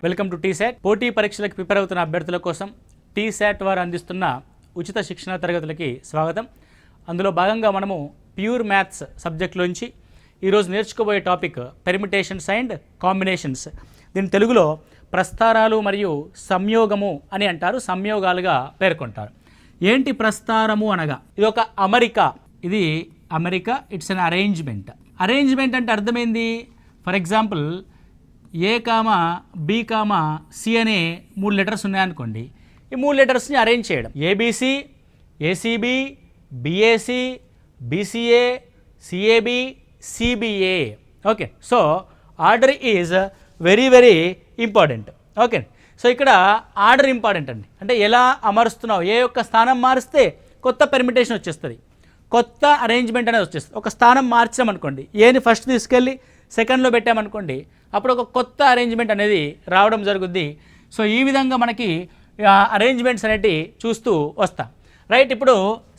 Welcome to T-SAT. పోటీ పరీక్షలకు prepare అవుతున్న అభ్యర్థుల కోసం టీశాట్ వారు అందిస్తున్న ఉచిత శిక్షణ తరగతులకి స్వాగతం. అందులో భాగంగా మనము ప్యూర్ మ్యాథ్స్ సబ్జెక్ట్లోంచి ఈరోజు నేర్చుకోబోయే టాపిక్ పెర్మిటేషన్స్ అండ్ కాంబినేషన్స్. దీని తెలుగులో ప్రస్తారాలు మరియు సంయోగము అని అంటారు, సంయోగాలుగా పేర్కొంటారు. ఏంటి ప్రస్తారము అనగా ఇది ఒక అమరిక. ఇది America, it's an arrangement. Arrangement అంటే అర్థమైంది. For example A comma B comma C అనే 3 లెటర్స్ ఉన్నాయనుకోండి. ఈ 3 లెటర్స్ని అరేంజ్ చేయడం. ABC, ACB, BAC, BCA, CAB, CBA. Okay, so order is very very important. Okay, so ఇక్కడ ఆర్డర్ ఇంపార్టెంట్ అండి. అంటే ఎలా అమరుస్తున్నావు, ఏ యొక్క స్థానం మారిస్తే కొత్త పెర్మిటేషన్ వచ్చేస్తుంది, కొత్త అరేంజ్మెంట్ అనేది వచ్చేస్తుంది. ఒక స్థానం మార్చామనుకోండి, ఏని ఫస్ట్ తీసుకెళ్ళి సెకండ్లో పెట్టామనుకోండి, అప్పుడు ఒక కొత్త అరేంజ్మెంట్ అనేది రావడం జరుగుద్ది. సో ఈ విధంగా మనకి అరేంజ్మెంట్స్ అనేటివి చూస్తూ వస్తాం. రైట్, ఇప్పుడు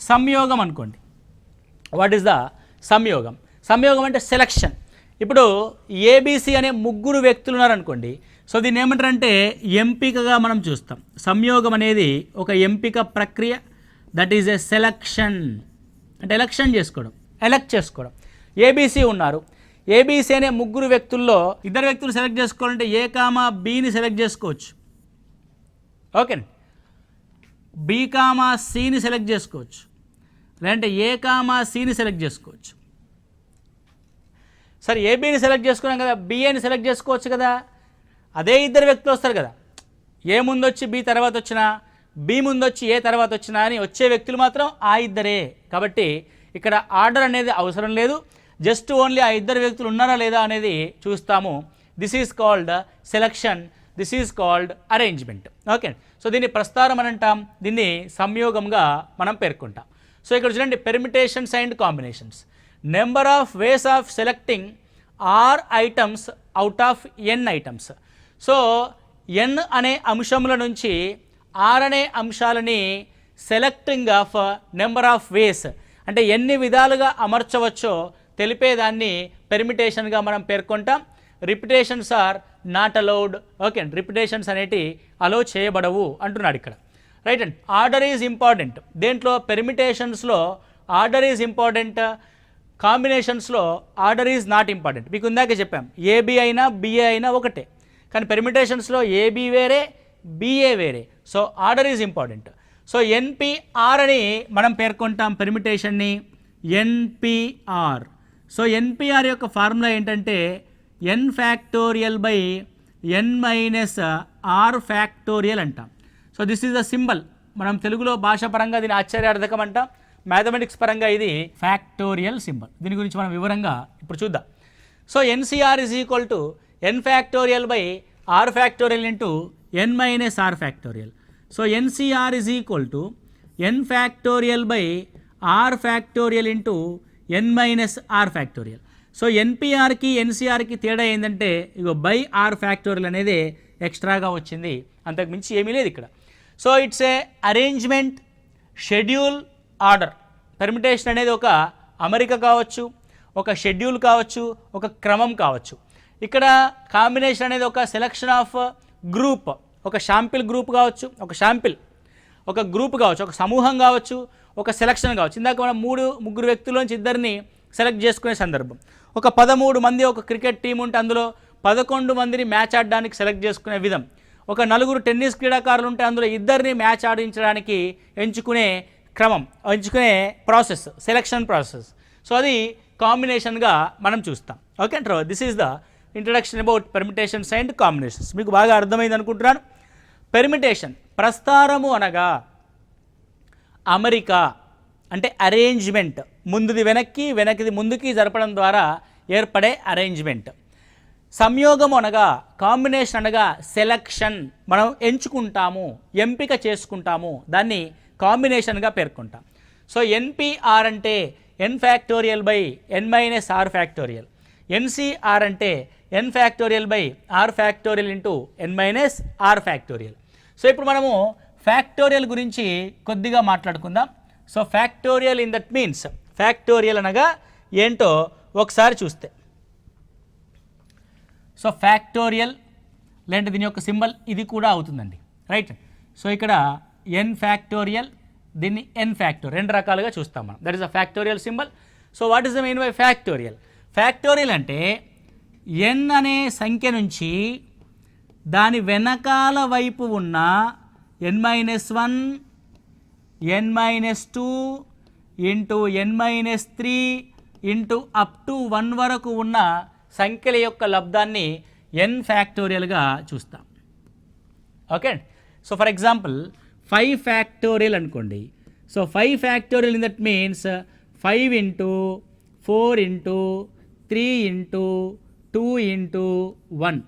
సంయోగం అనుకోండి. వాట్ ఈస్ ద సంయోగం? సంయోగం అంటే సెలక్షన్. ఇప్పుడు ఏబిసి అనే 3 వ్యక్తులు ఉన్నారనుకోండి. సో దీన్ని ఏమంటారంటే ఎంపికగా మనం చూస్తాం. సంయోగం అనేది ఒక ఎంపిక ప్రక్రియ. That is a selection. అంటే ఎలక్షన్ చేసుకోవడం, ఎలక్ట్ చేసుకోవడం. ఏబిసి ఉన్నారు. ఏబిసి అనే 3 వ్యక్తుల్లో 2 వ్యక్తులు సెలెక్ట్ చేసుకోవాలంటే ఏ కామా బిని సెలెక్ట్ చేసుకోవచ్చు. ఓకే, బి కామా సిని సెలెక్ట్ చేసుకోవచ్చు, లేదంటే ఏ కామా సిని సెలెక్ట్ చేసుకోవచ్చు. సరే, ఏబిని సెలెక్ట్ చేసుకున్నాం కదా, బిఏని సెలెక్ట్ చేసుకోవచ్చు కదా. అదే 2 వ్యక్తులు వస్తారు కదా, ఏ ముందు వచ్చి బి తర్వాత వచ్చినా, బి ముందు వచ్చి ఏ తర్వాత వచ్చినా అని వచ్చే వ్యక్తులు మాత్రం ఆ 2 కాబట్టి ఇక్కడ ఆర్డర్ అనేది అవసరం లేదు. జస్ట్ ఓన్లీ ఆ 2 వ్యక్తులు ఉన్నారా లేదా అనేది చూస్తాము. This is called selection, this is called arrangement. Okay, so దీన్ని ప్రస్తారం అని అంటాం, దీన్ని సంయోగంగా మనం పేర్కొంటాం. సో ఇక్కడ చూడండి, permutations and combinations. Number of ways of selecting R items out of N items. So N అనే అంశముల నుంచి ఆర్ అనే అంశాలని selecting of number of ways, అంటే ఎన్ని విధాలుగా అమర్చవచ్చో తెలిపేదాన్ని పెర్మిటేషన్గా మనం పేర్కొంటాం. Repetitions are not allowed. Okay, repetitions అనేటి అలో చేయబడవు అంటున్నాడు ఇక్కడ. Right and order is important. దేంట్లో? పెర్మిటేషన్స్లో ఆర్డర్ ఈజ్ ఇంపార్టెంట్, కాంబినేషన్స్లో ఆర్డర్ ఈజ్ నాట్ ఇంపార్టెంట్. మీకు ఇందాక చెప్పాం, ఏబి అయినా బిఏ అయినా ఒకటే, కానీ పెర్మిటేషన్స్లో ఏబి వేరే, బిఏ వేరే. So order is important. So N P R అని మనం పేర్కొంటాం పెర్మిటేషన్ని, ఎన్పిఆర్. సో ఎన్పిఆర్ యొక్క ఫార్ములా ఏంటంటే N factorial by N minus R factorial అంటాం. So this is the symbol. మనం తెలుగులో భాషాపరంగా దీని ఆశ్చర్యార్థకం అంటాం, మ్యాథమెటిక్స్ పరంగా ఇది ఫ్యాక్టోరియల్ సింబల్. దీని గురించి మనం వివరంగా ఇప్పుడు చూద్దాం. So N C R is equal to N factorial by R factorial into N minus R factorial. So N C R is equal to N factorial by R factorial into N minus R factorial. So ఎన్పిఆర్కి ఎన్సిఆర్కి తేడా ఏంటంటే ఇగో by R factorial అనేది ఎక్స్ట్రాగా వచ్చింది, అంతకు మించి ఏమీ లేదు ఇక్కడ. So it's a arrangement, schedule, order. Permutation అనేది ఒక అమరిక కావచ్చు, ఒక షెడ్యూల్ కావచ్చు, ఒక క్రమం కావచ్చు. ఇక్కడ కాంబినేషన్ అనేది ఒక సెలక్షన్ ఆఫ్ గ్రూప్, ఒక శాంపిల్ గ్రూప్ కావచ్చు, ఒక గ్రూప్ కావచ్చు, ఒక సమూహం కావచ్చు, ఒక సెలక్షన్ కావచ్చు. ఇందాక మనం 3 వ్యక్తుల్లోంచి 2ని సెలెక్ట్ చేసుకునే సందర్భం. ఒక 13 మంది ఒక క్రికెట్ టీం ఉంటే అందులో 11 మందిని మ్యాచ్ ఆడడానికి సెలెక్ట్ చేసుకునే విధం. ఒక 4 టెన్నిస్ క్రీడాకారులు ఉంటే అందులో 2ని మ్యాచ్ ఆడించడానికి ఎంచుకునే క్రమం, ఎంచుకునే ప్రాసెస్, సెలక్షన్ ప్రాసెస్. సో అది కాంబినేషన్గా మనం చూస్తాం. Okay, this is the introduction about permutations and combinations. మీకు బాగా అర్థమైంది అనుకుంటున్నాను. పెర్మిటేషన్, ప్రస్తారము అనగా అమరిక, అంటే అరేంజ్మెంట్, ముందుది వెనక్కి, వెనక్కిది ముందుకి జరపడం ద్వారా ఏర్పడే అరేంజ్మెంట్. సంయోగం అనగా, కాంబినేషన్ అనగా సెలక్షన్, మనం ఎంచుకుంటాము, ఎంపిక చేసుకుంటాము, దాన్ని కాంబినేషన్గా పేర్కొంటాం. సో ఎన్పిఆర్ అంటే N factorial by N minus R factorial. N C R అంటే N factorial by R factorial into N minus R factorial. So ఇప్పుడు మనము ఫ్యాక్టోరియల్ గురించి కొద్దిగా మాట్లాడుకుందాం. So factorial in that means, factorial అనగా ఏంటో ఒకసారి చూస్తే, సో ఫ్యాక్టోరియల్ లేదంటే దీని యొక్క సింబల్ ఇది కూడా అవుతుందండి, రైట్. సో ఇక్కడ ఎన్ ఫ్యాక్టోరియల్, దీన్ని ఎన్ ఫ్యాక్టోరియల్, రెండు రకాలుగా చూస్తాం మనం. That is a factorial symbol. So what is the mean by factorial? Factorial అంటే ఎన్ అనే సంఖ్య నుంచి దాని వెనకాల వైపు ఉన్న n-1, n-2 into n-3 into up to 1 వరకు ఉన్న సంఖ్యల యొక్క లబ్ధాన్ని n ఫ్యాక్టోరియల్గా చూస్తాం. Okay. So for example 5 factorial అనుకోండి. So 5 factorial in that means 5 into 4 into 3 into 2 into 1.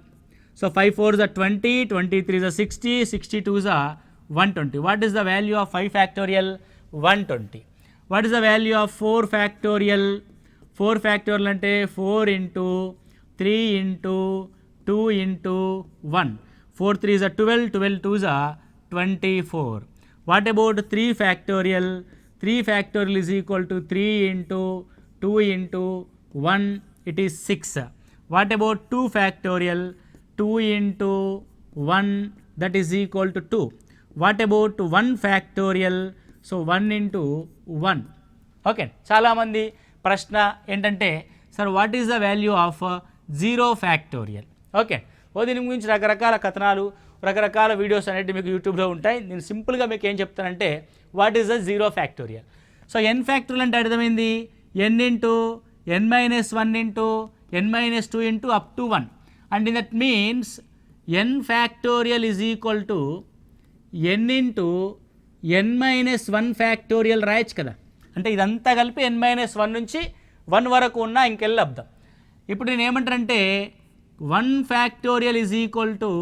So 5 4s are 20, 23s are 60, 62s are 120. What is the value of 5 factorial? 120. What is the value of 4 factorial? 4 factorial ante 4 into 3 into 2 into 1. 4 3s are 12, 12 2s are 24. What about 3 factorial? 3 factorial is equal to 3 into 2 into 1, it is 6. What about 2 factorial? 2 into 1, that is equal to 2. What about 1 factorial? So 1 into 1. Okay. చాలామంది ప్రశ్న ఏంటంటే sir what is the value of 0 factorial? Okay. దీని గురించి రకరకాల కథనాలు, రకరకాల videos అనేవి మీకు యూట్యూబ్లో ఉంటాయి. నేను సింపుల్గా మీకు ఏం చెప్తానంటే what is the 0 factorial? So N factorial అంటే అర్థమైంది N into n-1 into n-2 into up to 1. And in that means n factorial is equal to n into n-1 factorial రాయొచ్చు కదా. అంటే ఇదంతా కలిపి n-1 నుంచి 1 వరకు ఉన్న ఇంకెళ్ళి లబ్ధం. ఇప్పుడు నేను ఏమంటానంటే 1 factorial is equal to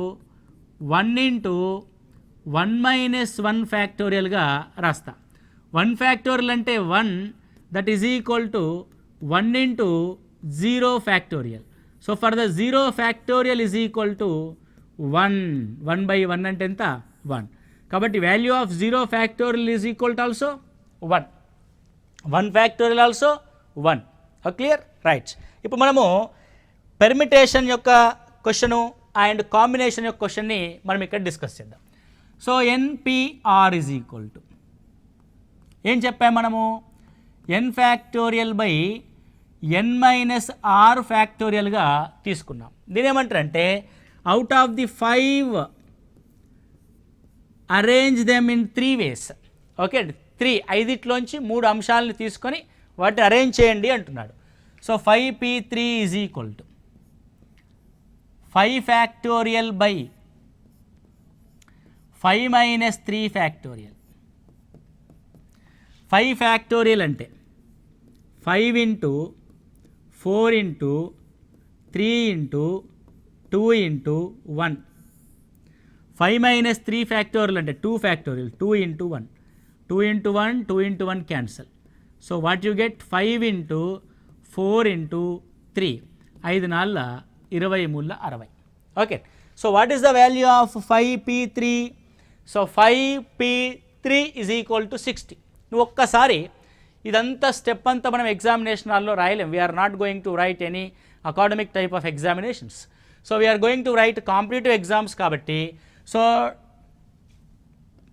1 into 1-1 ఫ్యాక్టోరియల్గా రాస్తా. 1 ఫ్యాక్టోరియల్ అంటే 1, that is equal to 1 into 0 factorial. So for the 0 factorial is equal to 1. 1/1 అంటే ఎంత? 1. కాబట్టి value of 0 factorial is equal to also 1. 1 factorial also 1. Clear? Right. ఇప్పుడు మనము పెర్మిటేషన్ యొక్క question and combination యొక్క క్వశ్చన్ని మనం ఇక్కడ డిస్కస్ చేద్దాం. So NPR is equal to ఏం చెప్పాము మనము? n ఫ్యాక్టోరియల్ బై n-r ఫ్యాక్టోరియల్గా తీసుకున్నాం. దీని ఏమంటారంటే out of the 5 arrange them in 3 ways. Okay. 3 ఐదిట్లోంచి 3 అంశాలను తీసుకొని వాటిని అరేంజ్ చేయండి అంటున్నాడు. So 5p3 is equal to 5 factorial by 5 - 3 factorial. 5 factorial అంటే 5 into 4 into 3 into 2 into 1. 5 - 3 factorial అంటే 2 factorial, 2 into 1. 2 into 1, 2 into 1 cancel. So what you get 5 into 4 into 3. 5 4 23 60. Okay. So what is the value of 5p3? So 5p3 is equal to 60. నువ్వు ఒక్కసారి ఇదంతా step అంతా మనం examination హాల్లో రాయలేం. We're not going to write any academic type of examinations. So we're going to write competitive exams కాబట్టి so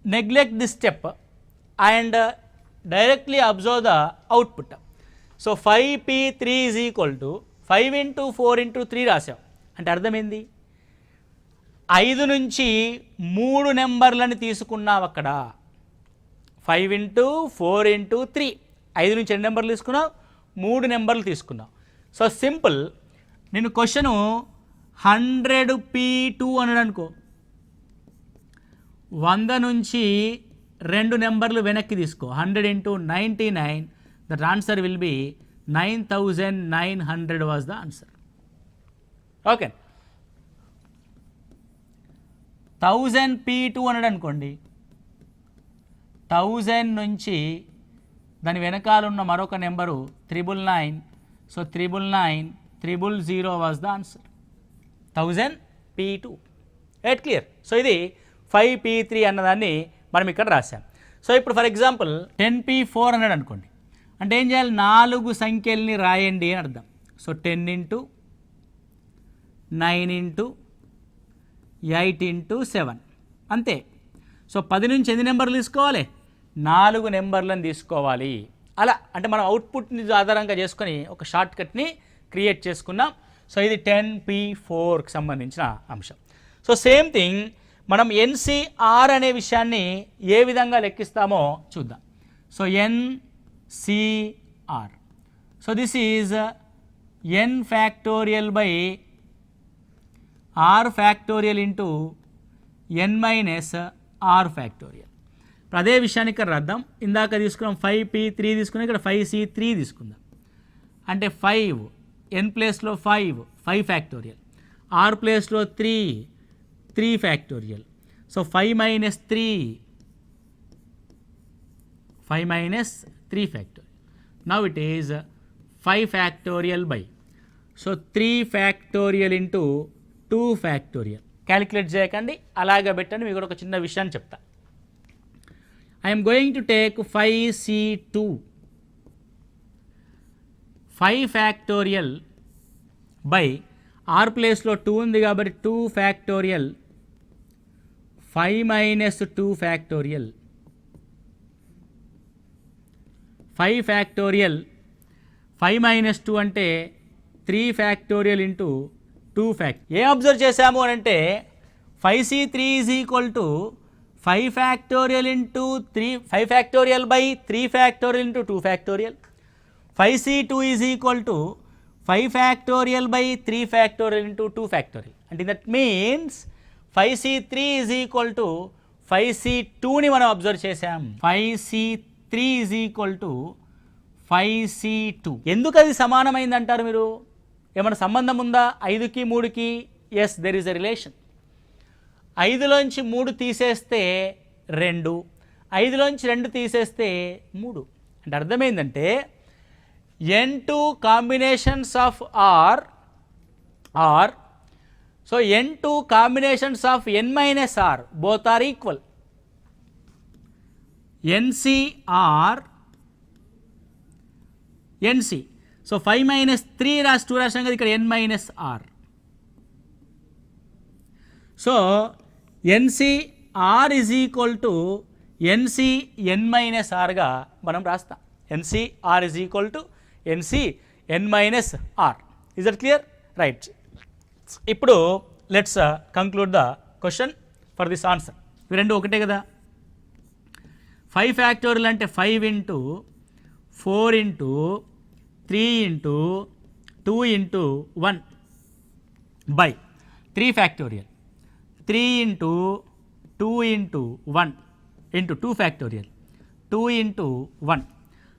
neglect this step and directly observe the output. So 5p3 is equal to 5 into 4 into 3 రాసాం. అంటే అర్థమైంది 5 నుంచి 3 నెంబర్లను తీసుకున్నావు అక్కడ. 5 into 4 into 3, 5 నుంచి 2 నెంబర్లు తీసుకున్నావు, 3 నెంబర్లు తీసుకున్నావు. So simple. నేను క్వశ్చను 100p2 అన్నాడు అనుకో, 100 నుంచి 2 నెంబర్లు వెనక్కి తీసుకో. 100 into 99, that answer will be 9900 was the answer. Okay. 1000p2 అన్నాడు అనుకోండి, 1000 నుంచి దాని వెనకాల ఉన్న మరొక number 999. So 999 was the answer. 1000p2. At clear? So ఇది 5p3 అన్నదాన్ని మనం ఇక్కడ రాసాం. సో ఇప్పుడు ఫర్ ఎగ్జాంపుల్ 10p4 అన్నాడు అనుకోండి, అంటే ఏం చేయాలి? 4 సంఖ్యల్ని రాయండి అని అర్థం. సో 10 ఇంటూ 9 ఇంటూ 8 ఇంటూ 7 అంతే. సో 10 నుంచి ఎన్ని నెంబర్లు తీసుకోవాలి? 4 నెంబర్లను తీసుకోవాలి. అలా అంటే మనం అవుట్పుట్ని ఆధారంగా చేసుకొని ఒక షార్ట్ కట్ని క్రియేట్ చేసుకున్నాం. సో ఇది 10p4కి సంబంధించిన అంశం. సో సేమ్ థింగ్ మనం ఎన్సిఆర్ అనే విషయాన్ని ఏ విధంగా లెక్కిస్తామో చూద్దాం. So NCR, so this is n factorial by r factorial into n minus r factorial. ఇప్పుడు అదే విషయాన్ని ఇక్కడ రాద్దాం. ఇందాక తీసుకున్నాం 5p3 తీసుకున్నాం, ఇక్కడ 5c3 తీసుకుందాం. అంటే 5 n ప్లేస్లో 5 ఫ్యాక్టోరియల్, r ప్లేస్లో 3 factorial. So 5 minus 3 factorial. Now it is 5 factorial by, so 3 factorial into 2 factorial. Calculate చేయకండి, అలాగే పెట్టండి. మీకు ఒక చిన్న విషయాన్ని చెప్తా. I'm going to take 5c2, 5 factorial by R ప్లేస్లో 2 ఉంది కాబట్టి 2 factorial 5 minus 2 factorial, 5 factorial 5 minus 2 అంటే 3 ఫ్యాక్టోరియల్ ఇంటూ 2 ఫ్యాక్టోరియల్. ఏం అబ్జర్వ్ చేశాము అని అంటే 5c3 is equal to 5 factorial into 5 factorial by 3 factorial into 2 factorial. 5c2 is equal to 5 factorial by 3 factorial into 2 factorial. అంటే that means 5c3 is equal to 5c2ని మనం observe చేసాం. 5c3 is equal to 5c2. ఎందుకు అది సమానమైంది అంటారు మీరు? ఏమైనా సంబంధం ఉందా 5కి 3కి? Yes, there is a relation. 5లోంచి 3 తీసేస్తే 2, 5లోంచి 2 తీసేస్తే 3. అంటే అర్థమైందంటే n2 combinations of R, so n2 combinations of n minus R both are equal. N C R N C, so 5 minus 3 2 రాసాం కదా, ఇక్కడ n minus R. So N C R is equal to N C n minus ఆర్గా మనం రాస్తాం. N C R is equal to N C n minus R. Is that clear? Right. ఇప్పుడు let's conclude the question for this answer. ఇవి రెండు ఒకటే కదా. 5 ఫ్యాక్టోరియల్ అంటే 5 into 4 into 3 into 2 into 1 by 3 factorial 3 into 2 into 1 into 2 factorial 2 into 1.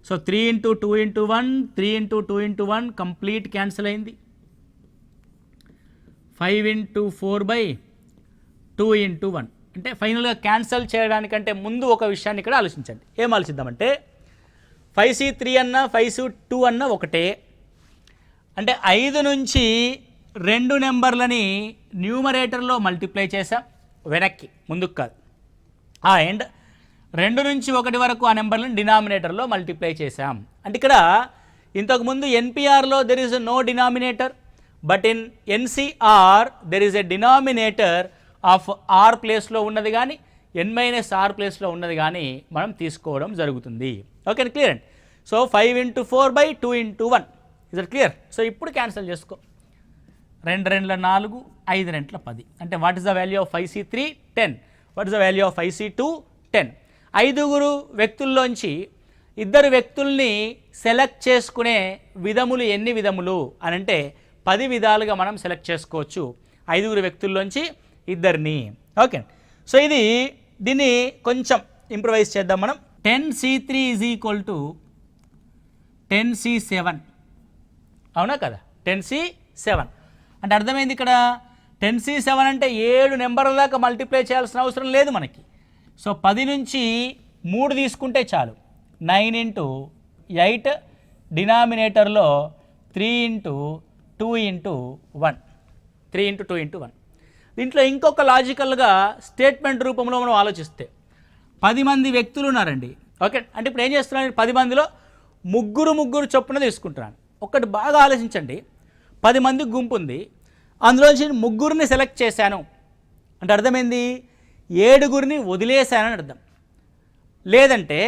So 3 into 2 into 1, 3 into 2 into 1 complete cancel అయింది. 5 into 4 by 2 into 1. అంటే ఫైనల్గా cancel చేయడానికంటే ముందు ఒక విషయాన్ని ఇక్కడ ఆలోచించండి. ఏం ఆలోచిద్దామంటే 5c3 అన్నా 5c2 అన్నా ఒకటే. అంటే 5 నుంచి 2 నెంబర్లని న్యూమరేటర్లో మల్టిప్లై చేసాం, వెనక్కి ముందుకు కాదు. అండ్ 2 నుంచి 1 వరకు ఆ నెంబర్లను డినామినేటర్లో మల్టిప్లై చేసాం. అంటే ఇక్కడ ఇంతకుముందు ఎన్పిఆర్లో there is no denominator, but in N C R there is a denominator of R ప్లేస్లో ఉన్నది కానీ n మైనస్ ఆర్ ప్లేస్లో ఉన్నది కానీ మనం తీసుకోవడం జరుగుతుంది. ఓకే, క్లియర్ అండి. So 5 into 4 by 2 into 1. Is that clear? So ఇప్పుడు క్యాన్సిల్ చేసుకో. 2 2 4, 5 2 10. అంటే what is the value of 5c3? 10. What is the value of 5c2? 10. 5 వ్యక్తుల్లోంచి 2 వ్యక్తుల్ని సెలెక్ట్ చేసుకునే విధములు ఎన్ని విధములు అని అంటే 10 విధాలుగా మనం సెలెక్ట్ చేసుకోవచ్చు 5 వ్యక్తుల్లోంచి 2ని. ఓకే, సో దీన్ని కొంచెం ఇంప్రవైజ్ చేద్దాం మనం. 10c3 is equal to 10c7. అవునా కదా? 10c7 అంటే అర్థమైంది ఇక్కడ. 10c7 అంటే 7 నెంబర్ల దాకా మల్టిప్లై చేయాల్సిన అవసరం లేదు మనకి. సో 10 నుంచి 3 తీసుకుంటే చాలు. 9 into 8 డినామినేటర్లో 3 into 2 into 1. 3 into 2 into 1. దీంట్లో ఇంకొక లాజికల్గా స్టేట్మెంట్ రూపంలో మనం ఆలోచిస్తే 10 మంది వ్యక్తులు ఉన్నారండి. ఓకే, అంటే ఇప్పుడు ఏం చేస్తున్నాను? 10 మందిలో ముగ్గురు చొప్పున తీసుకుంటున్నాను. ఒక్కటి బాగా ఆలోచించండి. 10 మంది గుంపు ఉంది, అందులోంచి 3ని సెలెక్ట్ చేశాను. అంటే అర్థమైంది 7గురిని వదిలేశానని అర్థం. లేదంటే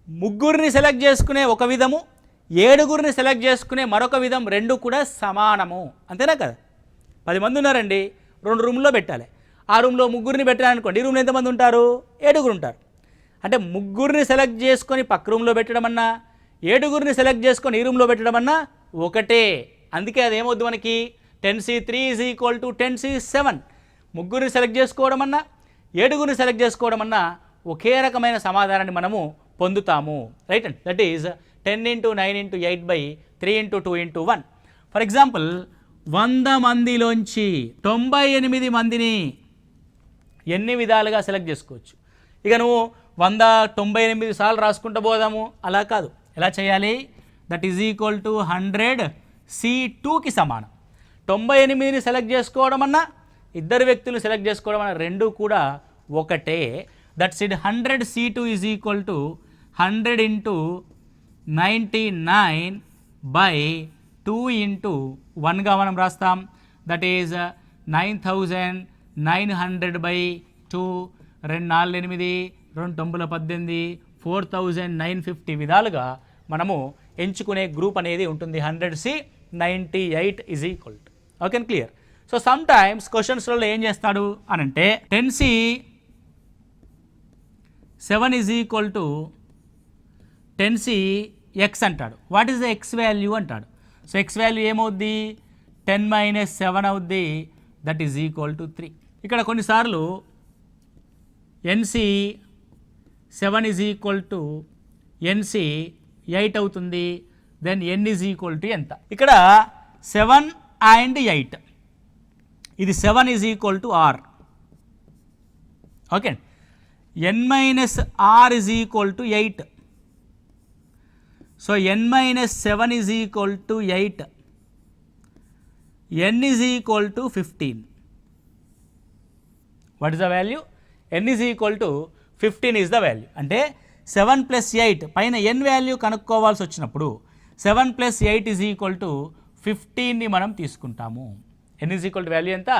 3గురిని సెలెక్ట్ చేసుకునే ఒక విధము, 7గురిని సెలెక్ట్ చేసుకునే మరొక విధం, రెండు కూడా సమానము. అంతేనా కదా? 10 మంది ఉన్నారండి, 2 రూమ్లో పెట్టాలి. ఆ రూమ్లో 3గురిని పెట్టాలనుకోండి, ఈ రూమ్లో ఎంతమంది ఉంటారు? 7గురు ఉంటారు. అంటే 3గురిని సెలెక్ట్ చేసుకొని పక్క రూమ్లో పెట్టడం అన్నా, 7గురిని సెలెక్ట్ చేసుకొని ఈ రూమ్లో పెట్టడం అన్నా ఒకటే. అందుకే అది ఏమవుద్ది మనకి 10C3 = 10C7. 3గురిని సెలెక్ట్ చేసుకోవడం అన్నా, 7గురిని సెలెక్ట్ చేసుకోవడం అన్నా ఒకే రకమైన సమాధానాన్ని మనము పొందుతాము. Right and that is 10 × 9 × 8/3 × 2 × 1. For example 100 మందిలోంచి 98 మందిని ఎన్ని విధాలుగా సెలెక్ట్ చేసుకోవచ్చు. ఇక నువ్వు 198 సార్లు రాసుకుంటూ పోదాము, అలా కాదు. ఎలా చేయాలి? దట్ ఈజ్ ఈక్వల్ టు 100C2కి సమానం. 98ని సెలెక్ట్ చేసుకోవడం అన్నా, ఇద్దరు వ్యక్తులు సెలెక్ట్ చేసుకోవడం అన్నా రెండు కూడా ఒకటే. That's it 100C2 is equal to 100 × 99/2 × 1గా మనం రాస్తాం. దట్ ఈజ్ 9900/2, 2 4 8, 2 9 18, 4950 విధాలుగా మనము ఎంచుకునే గ్రూప్ అనేది ఉంటుంది. 100C98 is equal to. Okay, clear? So sometimes క్వశ్చన్స్లలో ఏం చేస్తాడు అనంటే 10C7 is equal to 10CX అంటాడు. What is the X value అంటాడు. సో ఎక్స్ వాల్యూ ఏమవుద్ది? 10 - 7 అవుద్ది. That is equal to 3. ఇక్కడ కొన్నిసార్లు NC7 is equal to NC8 అవుతుంది. Then N is equal to ఎంత? ఇక్కడ 7 and 8, ఇది 7 is equal to R. Okay, N - R is equal to 8. So N - 7 is equal to 8. N is equal to 15. What is the value? N is equal to 15 is the value. అంటే 7 + 8 పైన N value కనుక్కోవాల్సి వచ్చినప్పుడు 7 + 8 is equal to 15ని మనం తీసుకుంటాము. N is equal to value ఎంత?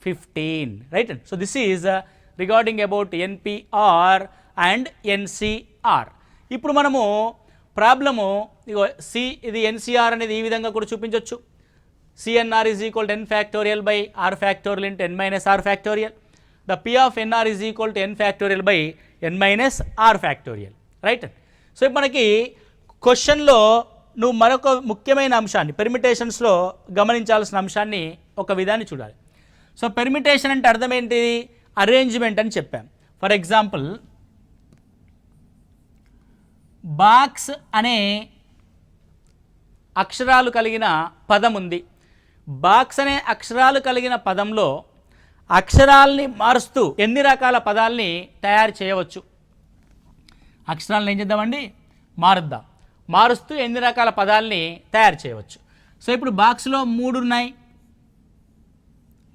15. Right. So this is regarding about NPR and NCR. ఇప్పుడు మనము problem ఇగో C ఇది NCR అనేది ఈ విధంగా కూడా చూపించవచ్చు. CNR is equal to N factorial by R factorial into N - R factorial. The P of NR is equal to N factorial by N - R factorial. Right. So ఇప్పుడు మనకి క్వశ్చన్లో నువ్వు మరొక ముఖ్యమైన అంశాన్ని పెర్మిటేషన్స్లో గమనించాల్సిన అంశాన్ని ఒక విధాన్ని చూడాలి. సో పెర్మిటేషన్ అంటే అర్థం ఏంటి? అరేంజ్మెంట్ అని చెప్పాం. ఫర్ ఎగ్జాంపుల్ బాక్స్ అనే అక్షరాలు కలిగిన పదం ఉంది. బాక్స్ అనే అక్షరాలు కలిగిన పదంలో అక్షరాల్ని మారుస్తూ ఎన్ని రకాల పదాల్ని తయారు చేయవచ్చు? అక్షరాలను ఏం చేద్దామండి? మారుద్దాం. మారుస్తూ ఎన్ని రకాల పదాల్ని తయారు చేయవచ్చు? సో ఇప్పుడు బాక్స్లో 3 ఉన్నాయి.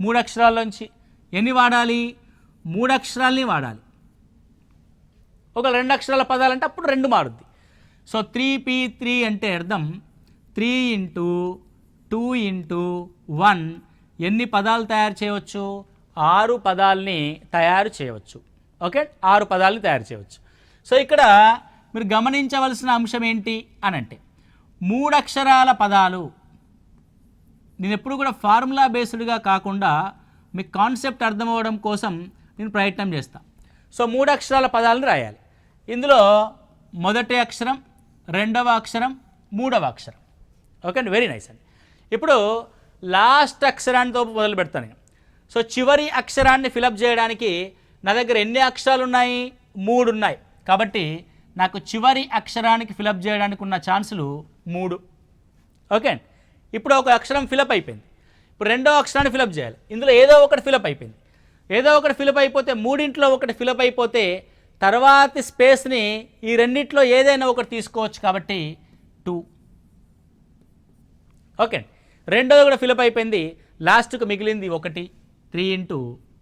3 అక్షరాల్లోంచి ఎన్ని వాడాలి? 3 అక్షరాల్ని వాడాలి. ఒక 2 అక్షరాల పదాలంటే అప్పుడు 2 మారుద్ది. సో 3p3 అంటే అర్థం 3 × 2 × 1 ఎన్ని పదాలు తయారు చేయవచ్చు? 6 పదాలని తయారు చేయవచ్చు. ఓకే, 6 పదాలని తయారు చేయవచ్చు. సో ఇక్కడ మీరు గమనించవలసిన అంశం ఏంటి అని అంటే 3 అక్షరాల పదాలు. నేను ఎప్పుడు కూడా ఫార్ములా బేస్డ్గా కాకుండా మీకు కాన్సెప్ట్ అర్థమవడం కోసం నేను ప్రయత్నం చేస్తాను. సో 3 అక్షరాల పదాలను రాయాలి. ఇందులో మొదటి అక్షరం, రెండవ అక్షరం, మూడవ అక్షరం. ఓకే అండి, వెరీ నైస్ అండి. ఇప్పుడు లాస్ట్ అక్షరాంతో మొదలు పెడతాను. సో చివరి అక్షరాన్ని ఫిలప్ చేయడానికి నా దగ్గర ఎన్ని అక్షరాలు ఉన్నాయి? 3 ఉన్నాయి. కాబట్టి నాకు చివరి అక్షరానికి ఫిలప్ చేయడానికి ఉన్న ఛాన్సులు 3. ఓకే అండి, ఇప్పుడు ఒక అక్షరం ఫిలప్ అయిపోయింది. ఇప్పుడు రెండో అక్షరాన్ని ఫిలప్ చేయాలి. ఇందులో ఏదో ఒకటి ఫిలప్ అయిపోయింది. ఏదో ఒకటి ఫిలప్ అయిపోతే 3 ఒకటి ఫిలప్ అయిపోతే తర్వాతి స్పేస్ని ఈ రెండిట్లో ఏదైనా ఒకటి తీసుకోవచ్చు. కాబట్టి 2. ఓకే, రెండోది కూడా ఫిలప్ అయిపోయింది. లాస్ట్కు మిగిలింది 1. 3 ×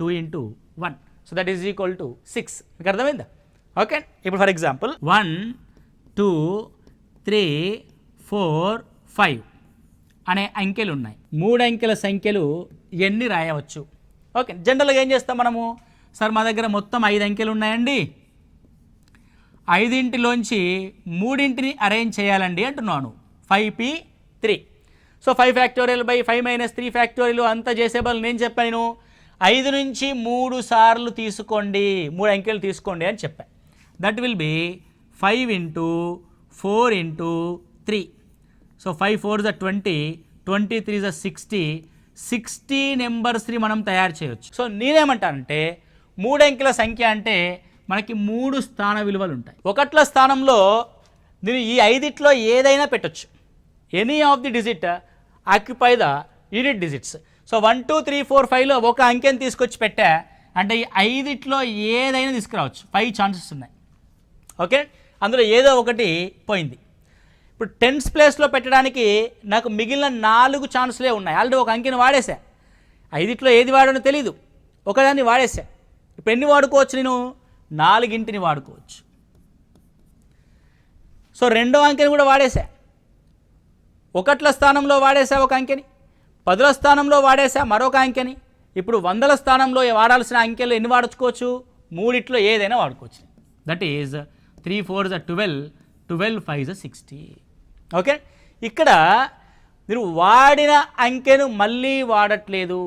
2 × 1. So that is equal to 6. మీకు అర్థమైందా? ఓకే, ఇప్పుడు ఫర్ ఎగ్జాంపుల్ 1 2 3 4 5 అనే అంకెలు ఉన్నాయి. 3 అంకెల సంఖ్యలు ఎన్ని రాయవచ్చు ఓకే, జనరల్గా ఏం చేస్తాం మనము, సార్ మా దగ్గర మొత్తం 5 అంకెలు ఉన్నాయండి, 5 3 అరేంజ్ చేయాలండి అంటున్నాను. 5p3. So 5 factorial by 5 - 3 factorial అంతా చేసే బదులు నేను చెప్పాను 5 నుంచి 3 సార్లు తీసుకోండి, 3 అంకెలు తీసుకోండి అని చెప్పాను. That will be 5 × 4 × 3. సో 5 4 = 20, 23 = 60 నెంబర్స్ని మనం తయారు చేయవచ్చు. సో నేనేమంటానంటే 3 అంకెల సంఖ్య అంటే మనకి 3 స్థాన విలువలు ఉంటాయి. 1ల స్థానంలో నేను ఈ 5 ఏదైనా పెట్టచ్చు. Any of the digit occupy the unit digits. So 1 2 3 4 5లో ఒక అంకెని తీసుకొచ్చి పెట్టా అంటే ఈ 5 ఏదైనా తీసుకురావచ్చు. 5 ఛాన్సెస్ ఉన్నాయి. ఓకే, అందులో ఏదో ఒకటి పోయింది. ఇప్పుడు 10th ప్లేస్లో పెట్టడానికి నాకు మిగిలిన 4 ఛాన్సులే ఉన్నాయి. ఆల్రెడీ ఒక అంకెని వాడేసా, 5 ఏది వాడనో తెలీదు, ఒకదాన్ని వాడేసా. ఇప్పుడు ఎన్ని వాడుకోవచ్చు, నేను 4 వాడుకోవచ్చు. సో 2వ అంకెని కూడా వాడేసా, 1ల స్థానంలో వాడేసా ఒక అంకెని, 10ల స్థానంలో వాడేసా మరొక అంకెని. ఇప్పుడు 100ల స్థానంలో వాడాల్సిన అంకెలు ఎన్ని వాడుకోవచ్చు, 3 ఏదైనా వాడుకోవచ్చు. That is 3 4 = 12, 12 5 = 60. ఓకే, ఇక్కడ మీరు వాడిన అంకెను మళ్ళీ వాడట్లేదు,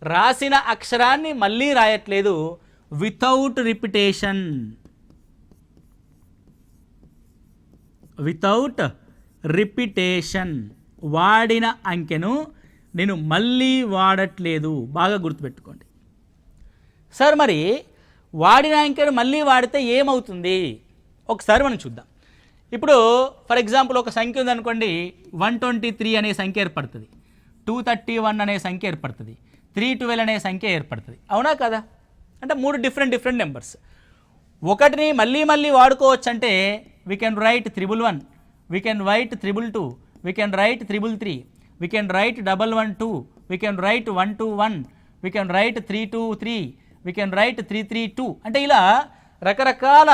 రాసిన అక్షరాన్ని మళ్ళీ రాయట్లేదు. వితౌట్ రిపిటేషన్, వాడిన అంకెను నేను మళ్ళీ వాడట్లేదు. బాగా గుర్తుపెట్టుకోండి సార్. మరి వాడిన అంకెను మళ్ళీ వాడితే ఏమవుతుంది ఒకసారి మనం చూద్దాం. ఇప్పుడు ఫర్ ఎగ్జాంపుల్ ఒక సంఖ్య ఉందనుకోండి, 123 అనే సంఖ్య ఏర్పడుతుంది, 231 అనే సంఖ్య ఏర్పడుతుంది, 312 అనే సంఖ్య ఏర్పడుతుంది. అవునా కదా? అంటే 3 డిఫరెంట్ నెంబర్స్. ఒకటిని మళ్ళీ వాడుకోవచ్చు అంటే we can write 111, we can write 222, we can write 333, we can write 112, we can write 121, we can write 323, we can write 332. అంటే ఇలా రకరకాల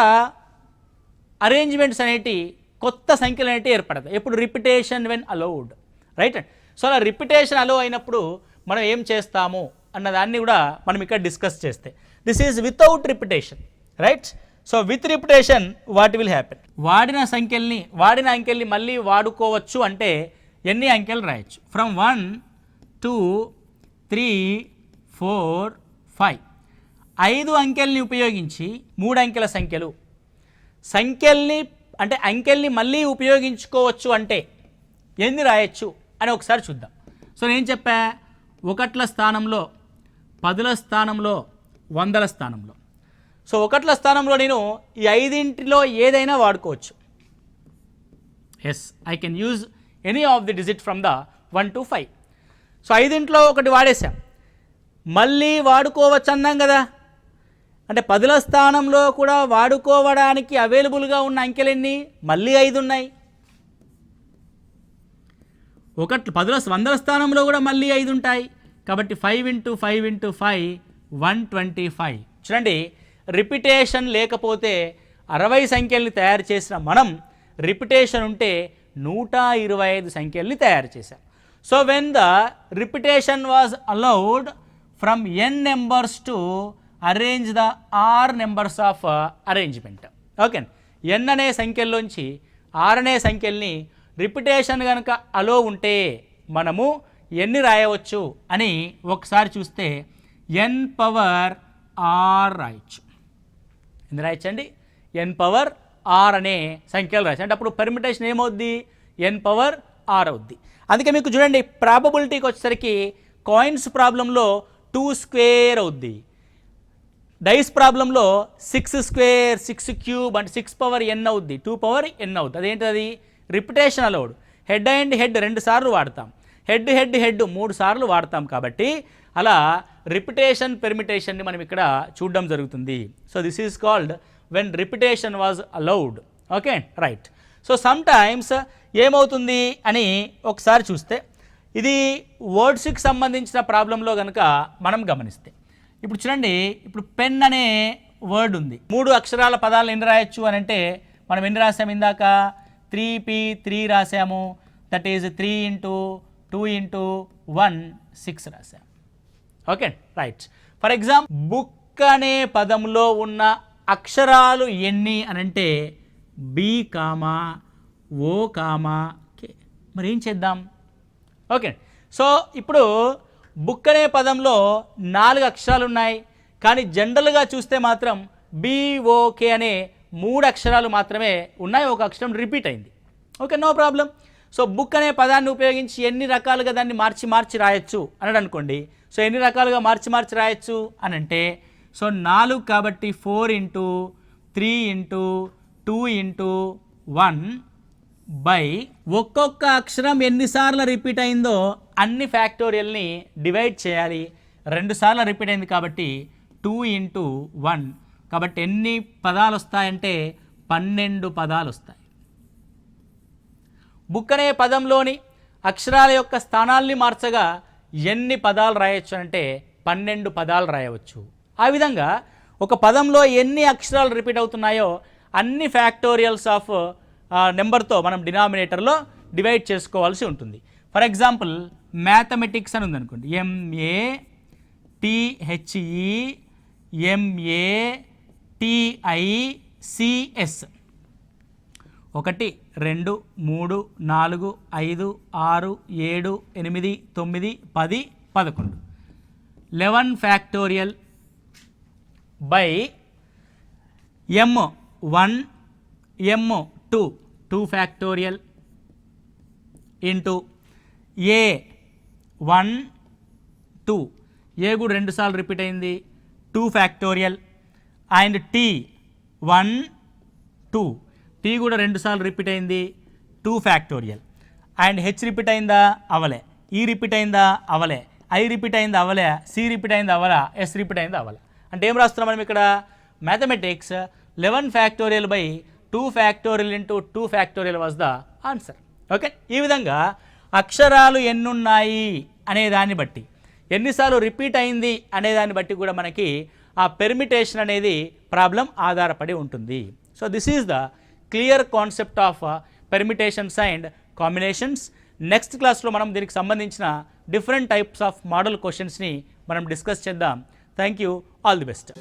అరేంజ్మెంట్స్ అనేటి కొత్త సంఖ్యలు అనేవి ఏర్పడతాయి. ఎప్పుడు repetition when allowed, right? So అలా రిపిటేషన్ అలౌ అయినప్పుడు మనం ఏం చేస్తాము అన్నదాన్ని కూడా మనం ఇక్కడ డిస్కస్ చేస్తే, this is without repetition, right? So with repetition what will happen, వాడిన అంకెల్ని మళ్ళీ వాడుకోవచ్చు అంటే ఎన్ని అంకెలు రాయొచ్చు? ఫ్రమ్ 1 2 3 4 5. 5 అంకెల్ని ఉపయోగించి 3 అంకెల అంకెల్ని మళ్ళీ ఉపయోగించుకోవచ్చు అంటే ఎన్ని రాయొచ్చు అని ఒకసారి చూద్దాం. సో నేను చెప్పా 1ల స్థానంలో, 10ల స్థానంలో, 100ల స్థానంలో. సో 1ల స్థానంలో నేను ఈ 5 ఏదైనా వాడుకోవచ్చు. Yes, I can use any of the digit from the 1 to 5. సో 5 ఒకటి వాడేసాం, మళ్ళీ వాడుకోవచ్చు అన్నాం కదా. అంటే 10ల స్థానంలో కూడా వాడుకోవడానికి అవైలబుల్గా ఉన్న అంకెలెన్ని? మళ్ళీ 5 ఉన్నాయి. 100ల స్థానంలో కూడా మళ్ళీ 5 ఉంటాయి. కాబట్టి 5 × 5 × 5 125. చూడండి, రిపిటేషన్ లేకపోతే 60 సంఖ్యల్ని తయారు చేసిన మనం రిపిటేషన్ ఉంటే 125 సంఖ్యల్ని తయారు చేశాం. So when the repetition was allowed from n numbers to arrange the r numbers of arrangement. Okay, n అనే సంఖ్యల్లోంచి r అనే సంఖ్యల్ని రిపిటేషన్ కనుక అలో ఉంటే మనము ఎన్ని రాయవచ్చు అని ఒకసారి చూస్తే n పవర్ r రాయొచ్చు. ఎన్ని రాయొచ్చండి? n పవర్ r అనే సంఖ్యలు రాయచ్చు. అంటే అప్పుడు పెర్మిటేషన్ ఏమవుద్ది? n పవర్ r అవుద్ది. అందుకే మీకు చూడండి, ప్రాబబిలిటీకి వచ్చేసరికి కాయిన్స్ ప్రాబ్లంలో 2 స్క్వేర్ అవుద్ది, డైస్ ప్రాబ్లంలో 6 స్క్వేర్ 6 క్యూబ్ అంటే 6 పవర్ n అవుద్ది, 2 పవర్ n అవుద్ది. అదేంటది? Repetition allowed. Head and head 2 సార్లు వాడతాం, హెడ్ 3 సార్లు వాడతాం. కాబట్టి అలా రిపిటేషన్ పెర్మిటేషన్ని మనం ఇక్కడ చూడడం జరుగుతుంది. So this is called when repetition was allowed. Okay, right. So some times ఏమవుతుంది అని ఒకసారి చూస్తే, ఇది వర్డ్స్కి సంబంధించిన ప్రాబ్లంలో కనుక మనం గమనిస్తే, ఇప్పుడు చూడండి, ఇప్పుడు పెన్ అనే వర్డ్ ఉంది, 3 అక్షరాల పదాలు ఎన్ని రాయొచ్చు అని అంటే మనం ఎన్ని రాసాము ఇందాక? 3p3 రాసాము. 3 రాసాము, 3 × 2 × 1 6 రాసాము. 6 × 2 = 12, 12 × 5 = 60. 6 × 3 = 60. 6 × 2 = 120. 120 రాసాము. Okay right. For example book అనే పదంలో ఉన్న అక్షరాలు ఎన్ని అని అంటే B comma O comma K. మరి ఏం చేద్దాం? ఓకే, సో ఇప్పుడు బుక్ అనే పదంలో 4 అక్షరాలు ఉన్నాయి, కానీ జనరల్గా చూస్తే మాత్రం బిఓకే అనే 3 అక్షరాలు మాత్రమే ఉన్నాయి, ఒక అక్షరం రిపీట్ అయింది. Okay, no problem. So book అనే పదాన్ని ఉపయోగించి ఎన్ని రకాలుగా దాన్ని మార్చి రాయొచ్చు అని అనుకోండి. సో ఎన్ని రకాలుగా మార్చి రాయొచ్చు అని అంటే, సో 4 కాబట్టి 4 ఇంటూ 3 ఇంటూ 2 ఇంటూ 1 బై ఒక్కొక్క అక్షరం ఎన్నిసార్లు రిపీట్ అయిందో అన్ని ఫ్యాక్టోరియల్ని డివైడ్ చేయాలి. 2 సార్లు రిపీట్ అయింది కాబట్టి 2 ఇంటూ 1, కాబట్టి ఎన్ని పదాలు వస్తాయంటే 12 పదాలు వస్తాయి. బుక్ అనే పదంలోని అక్షరాల యొక్క స్థానాల్ని మార్చగా ఎన్ని పదాలు రాయొచ్చు అంటే 12 పదాలు రాయవచ్చు. ఆ విధంగా ఒక పదంలో ఎన్ని అక్షరాలు రిపీట్ అవుతున్నాయో అన్ని ఫ్యాక్టోరియల్స్ ఆఫ్ నెంబర్తో మనం డినామినేటర్లో డివైడ్ చేసుకోవాల్సి ఉంటుంది. ఫర్ ఎగ్జాంపుల్ మ్యాథమెటిక్స్ అని ఉందనుకోండి, MATHEMATICS 1 2 3 4 5 6 7 8 9 10 11 11 factorial by M1 M2 2 factorial into A1 2, ఏ కూడా 2 సార్లు రిపీట్ అయింది 2 ఫ్యాక్టోరియల్, అండ్ T1 2, టీ కూడా 2 సార్లు రిపీట్ అయింది 2 ఫ్యాక్టోరియల్, అండ్ హెచ్ రిపీట్ అయిందా అవలే, ఈ రిపీట్ అయిందా అవలే, ఐ రిపీట్ అయింది అవలే, సి రిపీట్ అయింది అవలా, ఎస్ రిపీట్ అయింది అవలే. అంటే ఏం రాస్తున్నాం మనం ఇక్కడ? Mathematics 11 factorial by 2 factorial into 2 factorial was the answer. Okay, ఈ విధంగా అక్షరాలు ఎన్నున్నాయి అనే దాన్ని బట్టి, ఎన్నిసార్లు రిపీట్ అయింది అనే దాన్ని బట్టి కూడా మనకి ఆ పెర్మిటేషన్ అనేది ప్రాబ్లం ఆధారపడి ఉంటుంది. So this is the clear concept of permutations and combinations. Next క్లాస్లో మనం దీనికి సంబంధించిన డిఫరెంట్ టైప్స్ ఆఫ్ మోడల్ క్వశ్చన్స్ని మనం డిస్కస్ చేద్దాం. Thank you, all the best.